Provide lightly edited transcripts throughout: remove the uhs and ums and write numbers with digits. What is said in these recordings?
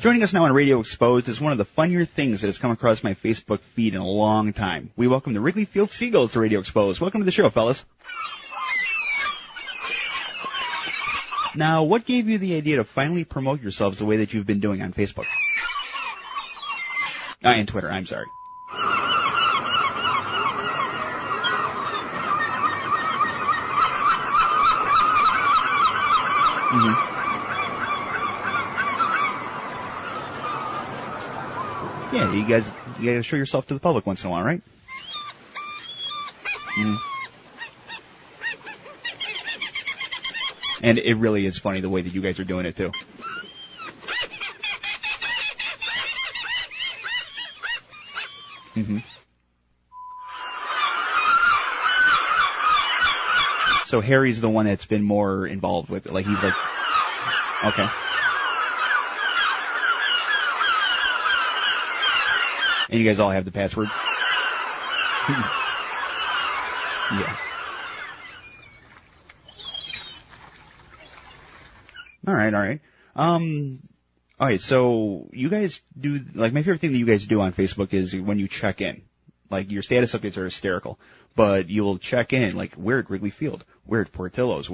Joining us now on Radio Exposed is one of the funnier things that has come across my Facebook feed in a long time. We welcome the Wrigley Field Seagulls to Radio Exposed. Welcome to the show, fellas. Now, what gave you the idea to finally promote yourselves the way that you've been doing on Facebook? And Twitter, I'm sorry. Mm-hmm. Yeah, you gotta show yourself to the public once in a while, right? Mm. And it really is funny the way that you guys are doing it, too. Mm-hmm. So Harry's the one that's been more involved with it. Like, he's like, okay. And you guys all have the passwords? Yeah. All right. All right, so you guys do, like, my favorite thing that you guys do on Facebook is when you check in. Like, your status updates are hysterical, but you'll check in, like, we're at Wrigley Field, we're at Portillo's,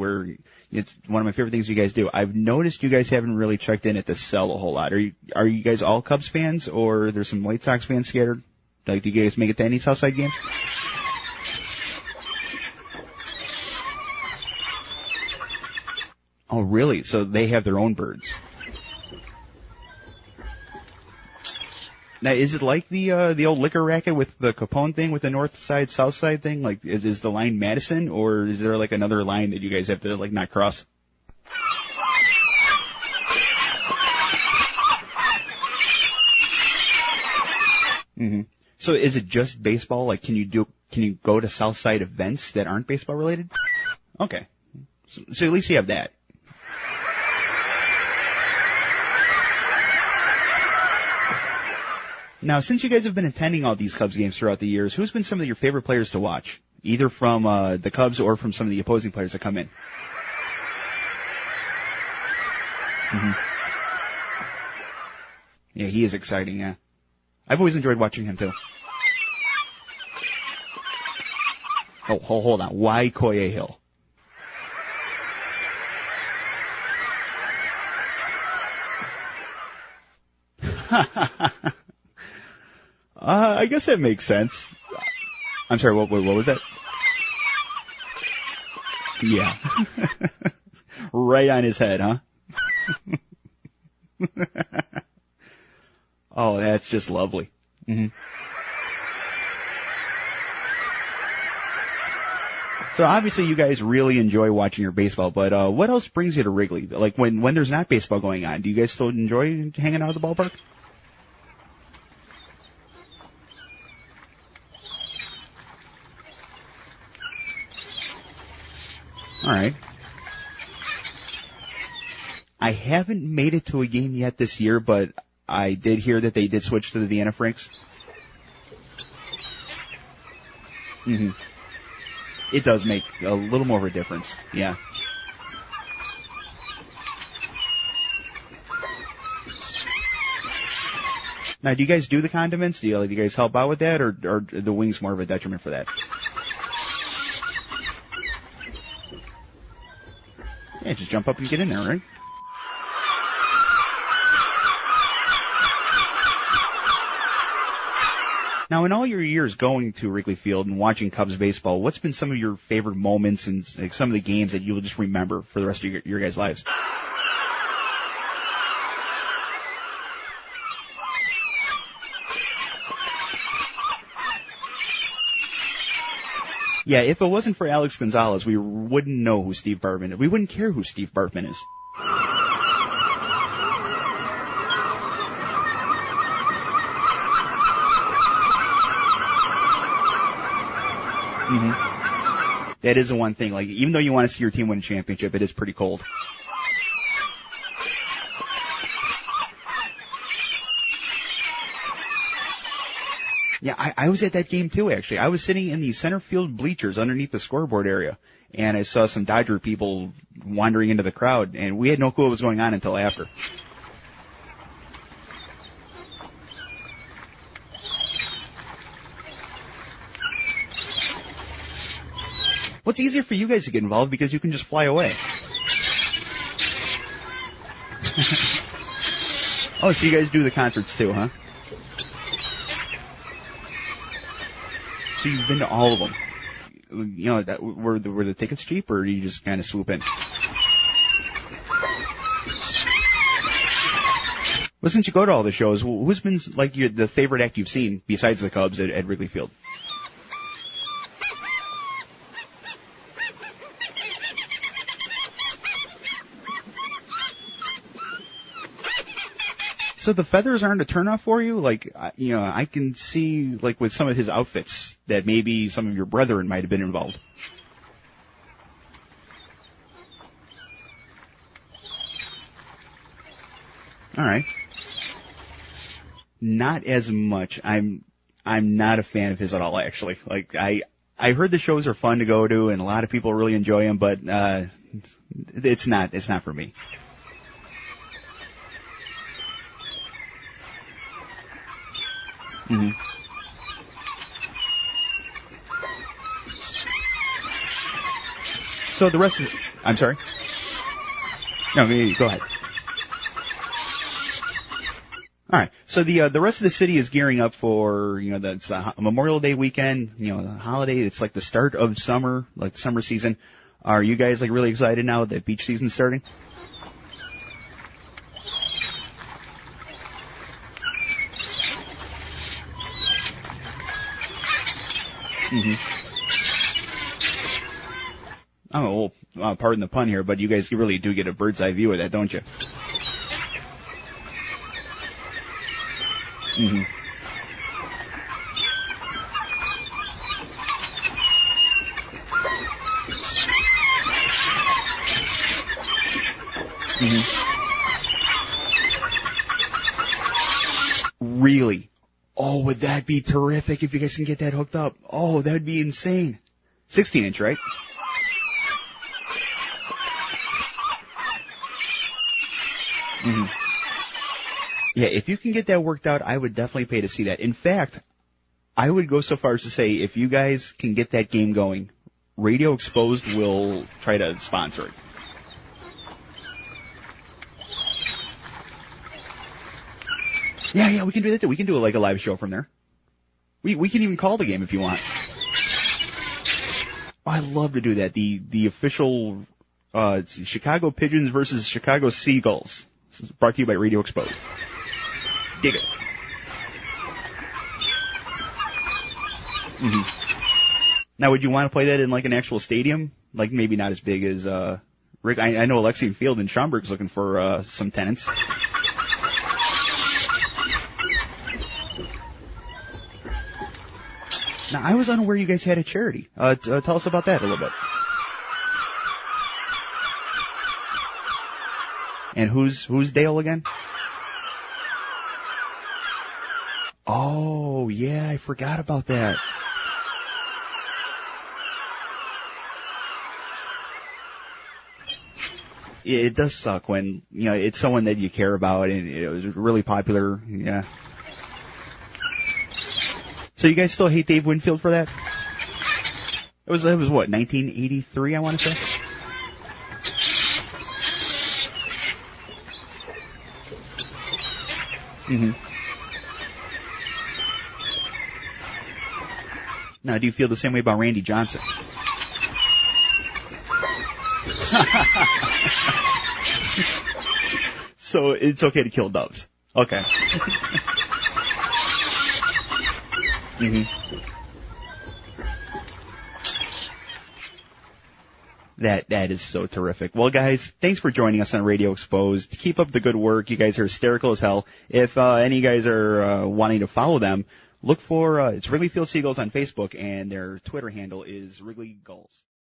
it's one of my favorite things you guys do. I've noticed you guys haven't really checked in at the Cell a whole lot. Are you guys all Cubs fans, or there's some White Sox fans scattered? Like, do you guys make it to any Southside games? Oh, really? So they have their own birds. Now, is it like the old liquor racket with the Capone thing with the north side, south side thing? Like, is the line Madison, or is there like another line that you guys have to like not cross? Mm-hmm. So is it just baseball? Like, can you go to south side events that aren't baseball related? Okay. So at least you have that. Now, since you guys have been attending all these Cubs games throughout the years, who's been some of your favorite players to watch? Either from the Cubs or from some of the opposing players that come in? Mm-hmm. Yeah, he is exciting, yeah. I've always enjoyed watching him, too. Oh, hold on. Why Koye Hill? I guess that makes sense. I'm sorry, what was that? Yeah. Right on his head, huh? Oh, that's just lovely. Mm-hmm. So obviously you guys really enjoy watching your baseball, but what else brings you to Wrigley? Like when there's not baseball going on, do you guys still enjoy hanging out at the ballpark? All right. I haven't made it to a game yet this year, but I did hear that they did switch to the Vienna Franks. Mm-hmm. It does make a little more of a difference, yeah. Now, do you guys do the condiments? Do you guys help out with that, or are the wings more of a detriment for that? Yeah, just jump up and get in there, right? Now, in all your years going to Wrigley Field and watching Cubs baseball, what's been some of your favorite moments and like, some of the games that you'll just remember for the rest of your guys' lives? Yeah, if it wasn't for Alex Gonzalez, we wouldn't know who Steve Bartman is. We wouldn't care who Steve Bartman is. Mm-hmm. That is the one thing. Like, even though you want to see your team win a championship, it is pretty cold. Yeah, I was at that game too, actually. I was sitting in the center field bleachers underneath the scoreboard area, and I saw some Dodger people wandering into the crowd, and we had no clue what was going on until after. Well, it's easier for you guys to get involved because you can just fly away. Oh, so you guys do the concerts too, huh? So you've been to all of them. You know, were the tickets cheap, or do you just kind of swoop in? Well, since you go to all the shows, who's been like the favorite act you've seen besides the Cubs at Wrigley Field? So the feathers aren't a turnoff for you? Like, you know, I can see, like, with some of his outfits that maybe some of your brethren might have been involved. All right. Not as much. I'm not a fan of his at all, actually. Like, I heard the shows are fun to go to and a lot of people really enjoy them, but, it's not for me. Mm-hmm. So the rest of the, I'm sorry? No, go ahead. All right. So the rest of the city is gearing up for, you know, it's the Memorial Day weekend, you know, the holiday. It's like the start of summer, like the summer season. Are you guys like really excited now that beach season's starting? Mm-hmm. Oh, well, pardon the pun here, but you guys really do get a bird's eye view of that, don't you? Mm-hmm. Mm-hmm. Really? Oh, would that be terrific if you guys can get that hooked up? Oh, that would be insane. 16-inch, right? Mm-hmm. Yeah, if you can get that worked out, I would definitely pay to see that. In fact, I would go so far as to say if you guys can get that game going, Radio Exposed will try to sponsor it. Yeah, we can do that too. We can do like a live show from there. We can even call the game if you want. Oh, I love to do that. The official it's Chicago Pigeons versus Chicago Seagulls. This is brought to you by Radio Exposed. Dig it. Mm-hmm. Now, would you want to play that in like an actual stadium? Like maybe not as big as Rick. I know Alexian Field in Schaumburg's looking for some tenants. Now, I was unaware you guys had a charity. Tell us about that a little bit. And who's Dale again? Oh, yeah, I forgot about that. It does suck when, you know, it's someone that you care about and it was really popular. Yeah. So you guys still hate Dave Winfield for that? It was what, 1983, I want to say? Mm-hmm. Now, do you feel the same way about Randy Johnson? So it's okay to kill doves. Okay. Mm-hmm. That is so terrific. Well, guys, thanks for joining us on Radio Exposed. Keep up the good work. You guys are hysterical as hell. If any of you guys are wanting to follow them, look for it's Wrigley Field Seagulls on Facebook, and their Twitter handle is Wrigley Gulls.